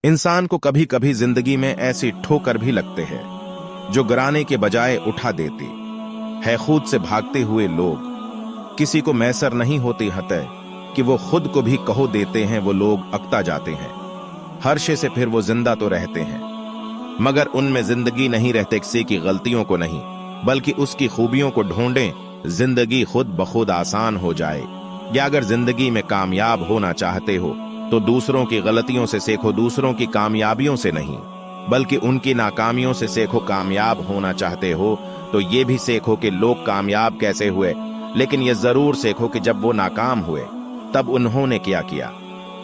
इंसान को कभी कभी जिंदगी में ऐसी ठोकर भी लगते हैं जो गिराने के बजाय उठा देती है। खुद से भागते हुए लोग किसी को मैसर नहीं होती हतः कि वो खुद को भी कहो देते हैं। वो लोग अकता जाते हैं हर्षे से, फिर वो जिंदा तो रहते हैं मगर उनमें जिंदगी नहीं रहते। किसी की गलतियों को नहीं बल्कि उसकी खूबियों को ढूंढें, जिंदगी खुद बखुद आसान हो जाए। या अगर जिंदगी में कामयाब होना चाहते हो तो दूसरों की गलतियों से सीखो, दूसरों की कामयाबियों से नहीं बल्कि उनकी नाकामियों से सीखो। कामयाब होना चाहते हो तो ये भी सीखो कि लोग कामयाब कैसे हुए, लेकिन ये जरूर सीखो कि जब वो नाकाम हुए तब उन्होंने क्या किया।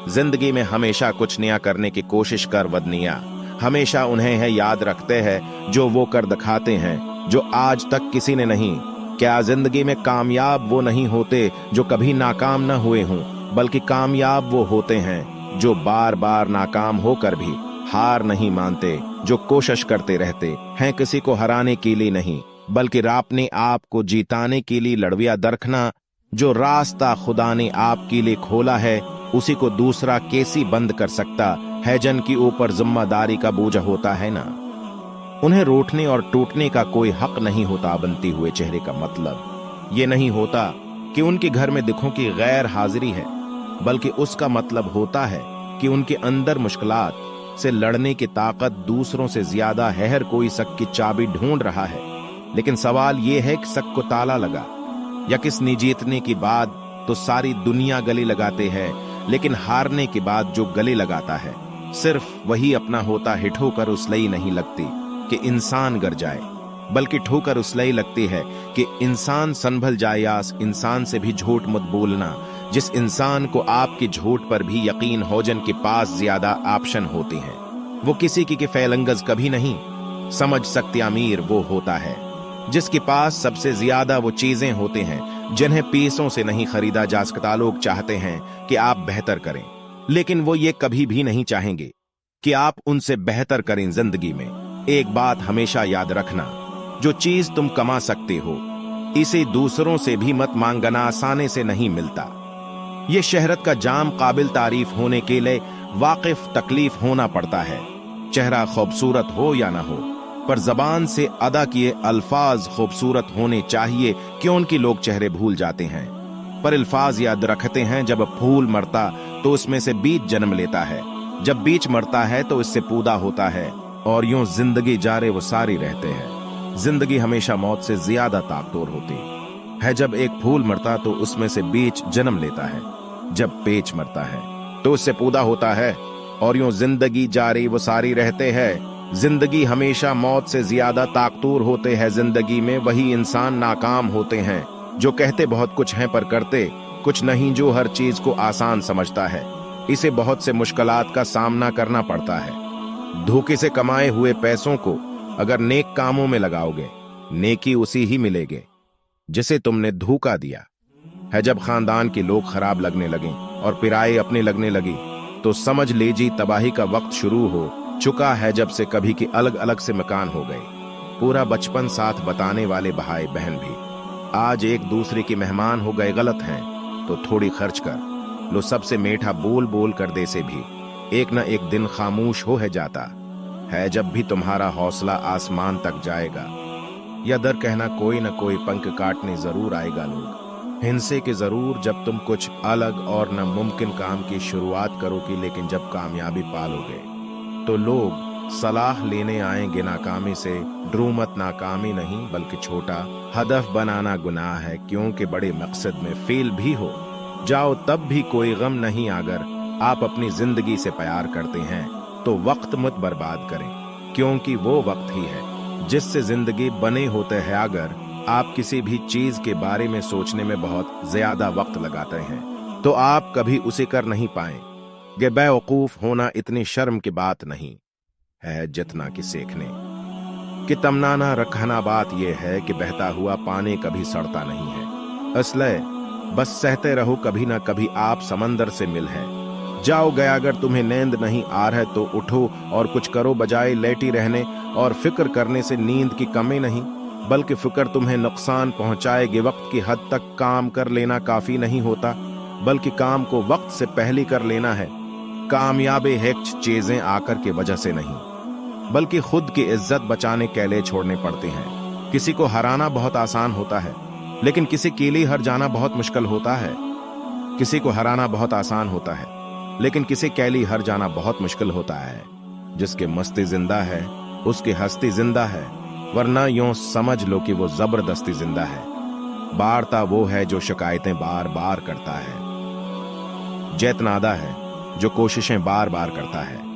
जिंदगी में हमेशा कुछ नया करने की कोशिश कर वदनिया, हमेशा उन्हें है याद रखते हैं जो वो कर दिखाते हैं जो आज तक किसी ने नहीं। क्या जिंदगी में कामयाब वो नहीं होते जो कभी नाकाम न हुए हों, बल्कि कामयाब वो होते हैं जो बार बार नाकाम होकर भी हार नहीं मानते, जो कोशिश करते रहते हैं किसी को हराने के लिए नहीं बल्कि अपने आप को जीताने के लिए लड़विया दरखना। जो रास्ता खुदा ने आपके लिए खोला है उसी को दूसरा कैसी बंद कर सकता है। जन की ऊपर जिम्मेदारी का बोझ होता है ना, उन्हें रोटने और टूटने का कोई हक नहीं होता। बनते हुए चेहरे का मतलब ये नहीं होता कि उनके घर में दुखों की गैर हाजिरी है, बल्कि उसका मतलब होता है कि उनके अंदर मुश्किलात से लड़ने की ताकत दूसरों से ज्यादा है। हर कोई शक की चाबी ढूंढ रहा है, लेकिन सवाल यह है कि शक को ताला लगा या किसने जीतने के बाद तो सारी दुनिया गले लगाते हैं, लेकिन हारने के बाद जो गले लगाता है सिर्फ वही अपना होता है। ठोकर उसलिए नहीं लगती कि इंसान गर जाए, बल्कि ठोकर उसलिए लगती है कि इंसान संभल जाए। या इंसान से भी झूठ मत बोलना जिस इंसान को आपकी झूठ पर भी यकीन हो, जन के पास ज्यादा ऑप्शन होते हैं। वो किसी की फैलंगज कभी नहीं समझ सकते। अमीर वो होता है जिसके पास सबसे ज्यादा वो चीजें होते हैं जिन्हें पैसों से नहीं खरीदा जा सकता। लोग चाहते हैं कि आप बेहतर करें, लेकिन वो ये कभी भी नहीं चाहेंगे कि आप उनसे बेहतर करें। जिंदगी में एक बात हमेशा याद रखना, जो चीज तुम कमा सकते हो इसे दूसरों से भी मत मांगना, आसानी से नहीं मिलता। ये शहरत का जाम काबिल तारीफ होने के लिए वाकिफ तकलीफ होना पड़ता है। चेहरा खूबसूरत हो या ना हो, पर जबान से अदा किए अल्फाज खूबसूरत होने चाहिए। क्यों उनकी लोग चेहरे भूल जाते हैं पर अल्फाज याद रखते हैं। जब फूल मरता तो उसमें से बीज जन्म लेता है, जब बीज मरता है तो इससे पौधा होता है, और यूं जिंदगी जारे वो सारी रहते हैं। जिंदगी हमेशा मौत से ज्यादा ताकतवर होती है। जब एक फूल मरता तो उसमें से बीज जन्म लेता है, जब पेच मरता है तो उससे पौधा होता है, और यूं जिंदगी जारी वो सारी रहते हैं। जिंदगी हमेशा मौत से ज्यादा ताकतवर होते हैं। जिंदगी में वही इंसान नाकाम होते हैं जो कहते बहुत कुछ हैं पर करते कुछ नहीं, जो हर चीज को आसान समझता है। इसे बहुत से मुश्किलात का सामना करना पड़ता है। धोखे से कमाए हुए पैसों को अगर नेक कामों में लगाओगे, नेकी उसी ही मिलेगे जिसे तुमने धोखा दिया है। जब खानदान के लोग खराब लगने लगे और पिराए अपने लगने लगी तो समझ लीजिए तबाही का वक्त शुरू हो चुका है। जब से कभी के अलग अलग से मकान हो गए, पूरा बचपन साथ बताने वाले भाई बहन भी आज एक दूसरे के मेहमान हो गए। गलत हैं तो थोड़ी खर्च कर लो, सबसे मीठा बोल बोल कर दे से भी एक न एक दिन खामोश हो है जाता है। जब भी तुम्हारा हौसला आसमान तक जाएगा या दर कहना कोई न कोई पंख काटने जरूर आएगा। लोग हिंसे के जरूर जब तुम कुछ अलग और नामुमकिन काम की शुरुआत करोगे, लेकिन जब कामयाबी पालोगे तो लोग सलाह लेने आएंगे नाकामी से। डरो मत, नाकामी नहीं बल्कि छोटा हदफ बनाना गुनाह है, क्योंकि बड़े मकसद में फेल भी हो जाओ तब भी कोई गम नहीं। अगर आप अपनी जिंदगी से प्यार करते हैं तो वक्त मत बर्बाद करें, क्योंकि वो वक्त ही है जिससे जिंदगी बने होते हैं। अगर आप किसी भी चीज के बारे में सोचने में बहुत ज्यादा वक्त लगाते हैं तो आप कभी उसे कर नहीं पाएंगे। बेवकूफ होना इतनी शर्म की बात नहीं है जितना कि सीखने कि तमन्ना रखना बात यह है कि बहता हुआ पानी कभी सड़ता नहीं है। इसलिए बस सहते रहो, कभी ना कभी आप समंदर से मिल है जाओ गए। अगर तुम्हें नींद नहीं आ रहा है तो उठो और कुछ करो, बजाय लेटी रहने और फिक्र करने से। नींद की कमी नहीं बल्कि फिक्र तुम्हें नुकसान पहुंचाएगी। वक्त की हद तक काम कर लेना काफी नहीं होता, बल्कि काम को वक्त से पहले कर लेना है। कामयाबी हेक्च चीजें आकर के वजह से नहीं, बल्कि खुद की इज्जत बचाने के लिए छोड़ने पड़ते हैं। किसी को हराना बहुत आसान होता है, लेकिन किसी के लिए हार जाना बहुत मुश्किल होता है। किसी को हराना बहुत आसान होता है, लेकिन किसी के लिए हार जाना बहुत मुश्किल होता है। जिसकी मस्ती जिंदा है उसकी हस्ती जिंदा है, वरना यूं समझ लो कि वो जबरदस्ती जिंदा है। बारता वो है जो शिकायतें बार बार करता है, जैतनादा है जो कोशिशें बार बार करता है।